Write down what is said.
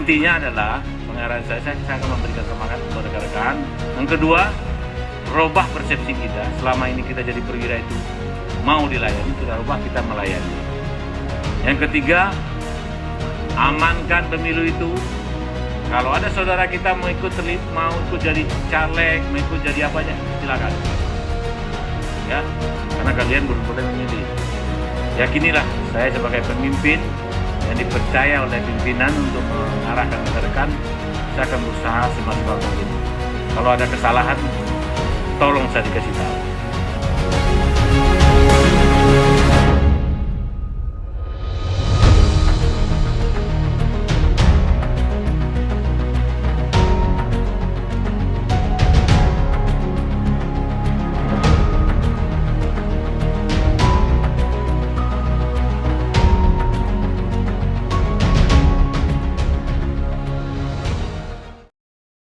Intinya adalah pengarahan saya akan memberikan semangat untuk rekan-rekan. Yang kedua, robah persepsi kita. Selama ini kita jadi perwira itu mau dilayani, kita robah, kita melayani. Yang ketiga, amankan pemilu itu. Kalau ada saudara kita mau ikut jadi caleg, mau ikut jadi apa aja, silakan. Ya, karena kalian boleh memilih. Yakinilah, saya sebagai pemimpin yang dipercaya oleh pimpinan untuk mengarahkan rekan-rekan, saya akan berusaha semaksimal mungkin. Kalau ada kesalahan, tolong saya dikasih tahu.